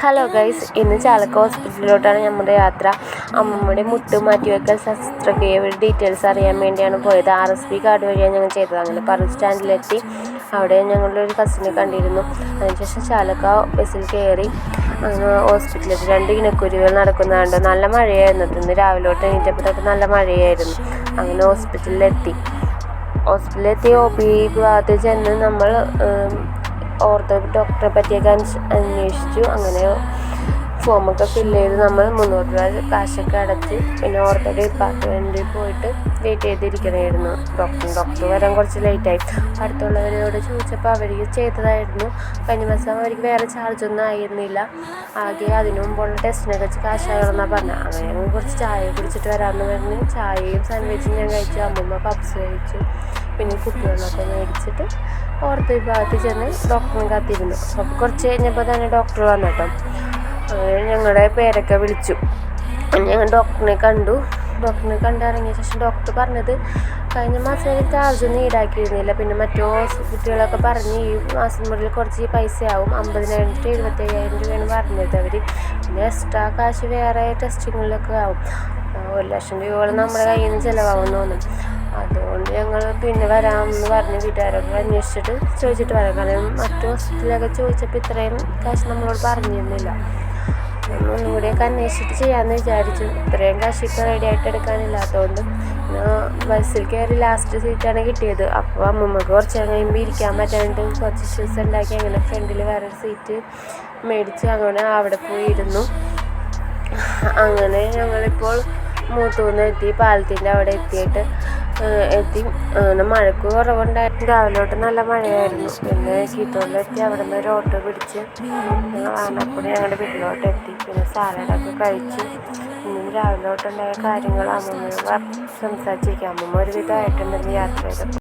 Hello guys, ഇന്ന് ചാലക്ക ഹോസ്പിറ്റലിലോട്ടാണ് നമ്മുടെ യാത്ര. അമ്മമ്മയുടെ മുട്ട് മാറ്റിവെക്കൽ ശസ്ത്രക്രിയയുടെ ഡീറ്റെയിൽസ് അറിയാൻ വേണ്ടിയാണ് പോയത്. RSP കാർഡ് വഴിയാണ് ഞങ്ങൾ ചെയ്തത്. അങ്ങനെ പറവൂർ സ്റ്റാൻഡിലെത്തി. അവിടെ ഞങ്ങളുടെ ഒരു കസിനെ കണ്ടിരുന്നു. അതിനുശേഷം ചാലക്ക ബസ്സിൽ കയറി ഹോസ്പിറ്റലിലെത്തി. 2 ഇണക്കുരുവികൾ നടക്കുന്നതുണ്ട്. നല്ല മഴയായിരുന്നു. ഇന്ന് രാവിലെ തൊട്ട് എണീറ്റപ്പോഴൊക്കെ നല്ല മഴയായിരുന്നു. അങ്ങനെ ഹോസ്പിറ്റലിലെത്തി OP ഭാഗത്ത് ചെന്ന് നമ്മൾ ഓർത്തോ ഡോക്ടറെ പറ്റിയൊക്കെ അന്വേഷിച്ചു. അങ്ങനെ ഫോമൊക്കെ ഫില്ല് ചെയ്ത് നമ്മൾ 300 രൂപ കാശൊക്കെ അടച്ച് പിന്നെ ഓർത്തോ ഡിപ്പാർട്ട്മെൻറ്റിൽ പോയിട്ട് വെയിറ്റ് ചെയ്തിരിക്കണമായിരുന്നു. ഡോക്ടർ വരാൻ കുറച്ച് ലേറ്റായി. അടുത്തുള്ളവരോട് ചോദിച്ചപ്പോൾ അവർ ചെയ്തതായിരുന്നു. കഴിഞ്ഞ മാസം അവർക്ക് വേറെ ചാർജൊന്നും ആയിരുന്നില്ല. ആകെ അതിനു മുമ്പുള്ള ടെസ്റ്റിനൊക്കെ വെച്ച് കാശാകണമെന്നാണ് പറഞ്ഞത്. അങ്ങനെ ഞങ്ങൾ കുറച്ച് ചായ കുടിച്ചിട്ട് വരാമെന്ന് പറഞ്ഞ് ചായയും സാൻഡ്വിച്ചും ഞാൻ കഴിച്ചു. അമ്മമ്മ പപ്സ് കഴിച്ചു. പിന്നെ കുട്ടികളൊക്കെ മേടിച്ചിട്ട് ഓർത്തോ വിഭാഗത്തിൽ ചെന്ന് ഡോക്ടറിനെ കാത്തിരുന്നു. അപ്പോൾ കുറച്ച് കഴിഞ്ഞപ്പോൾ തന്നെ ഡോക്ടർ വന്നു കേട്ടോ. അങ്ങനെ ഞങ്ങളുടെ പേരൊക്കെ വിളിച്ചു. ഞങ്ങൾ ഡോക്ടറിനെ കണ്ടിറങ്ങിയ ശേഷം ഡോക്ടർ പറഞ്ഞത് കഴിഞ്ഞ മാസം ഒരു ചാർജൊന്നും ഈടാക്കിയിരുന്നില്ല. പിന്നെ മറ്റു ഹോസ്പിറ്റലുകളൊക്കെ പറഞ്ഞ് ഈ മാസം മുതൽ കുറച്ച് പൈസയാവും, 50,000 to 75,000 രൂപയാണ് പറഞ്ഞത് അവർ. പിന്നെ എക്സ്ട്രാ കാശ് വേറെ ടെസ്റ്റിങ്ങിലൊക്കെ ആവും. 1,00,000 രൂപയോളം നമ്മുടെ കയ്യിൽ നിന്ന് ചിലവാകുമെന്ന് തോന്നുന്നു. അതുകൊണ്ട് ഞങ്ങൾ പിന്നെ വരാമെന്ന് പറഞ്ഞ് വീട്ടുകാരൊക്കെ അന്വേഷിച്ചിട്ട് ചോദിച്ചിട്ട് വരാം. കാരണം മറ്റു ഹോസ്പിറ്റലിലൊക്കെ ചോദിച്ചപ്പോൾ ഇത്രയും കാശ് നമ്മളോട് പറഞ്ഞിരുന്നില്ല. ഒന്നും കൂടിയൊക്കെ അന്വേഷിച്ചിട്ട് ചെയ്യാമെന്ന് വിചാരിച്ചു. ഇത്രയും കാശ് ഇപ്പോൾ റെഡി ആയിട്ട് എടുക്കാനില്ലാത്തതുകൊണ്ട് ബസ്സിൽ കയറി ലാസ്റ്റ് സീറ്റാണ് കിട്ടിയത്. അപ്പോൾ അമ്മമ്മക്ക് കുറച്ച് നേരം കഴിയുമ്പോൾ ഇരിക്കാൻ പറ്റാണ്ട് കുറച്ച് ഇഷ്യൂസ് ഉണ്ടാക്കി. അങ്ങനെ ഫ്രണ്ടിൽ വേറൊരു സീറ്റ് മേടിച്ച് അങ്ങനെ അവിടെ പോയി ഇരുന്നു. അങ്ങനെ ഞങ്ങളിപ്പോൾ മൂത്തൂന്ന് എത്തി. പാലത്തിൻ്റെ അവിടെ എത്തി. മഴക്ക് കുറവുണ്ടായിരുന്നു. രാവിലെ തൊട്ട് നല്ല മഴയായിരുന്നു. പിന്നെ ചീത്തോളിലെത്തി. അവിടെ നിന്ന് ഒരു ഓട്ടോ പിടിച്ച് ആനപ്പുഴ ഞങ്ങളുടെ വീട്ടിലോട്ട് എത്തി. പിന്നെ സാലഡൊക്കെ കഴിച്ച് ഇന്നും രാവിലെ തൊട്ടുണ്ടായ കാര്യങ്ങൾ അമ്മമ്മ സംസാരിച്ചിരിക്കാം. അമ്മമ്മ ഒരു വിധമായിട്ടുണ്ടെന്ന് യാത്ര ചെയ്തപ്പോൾ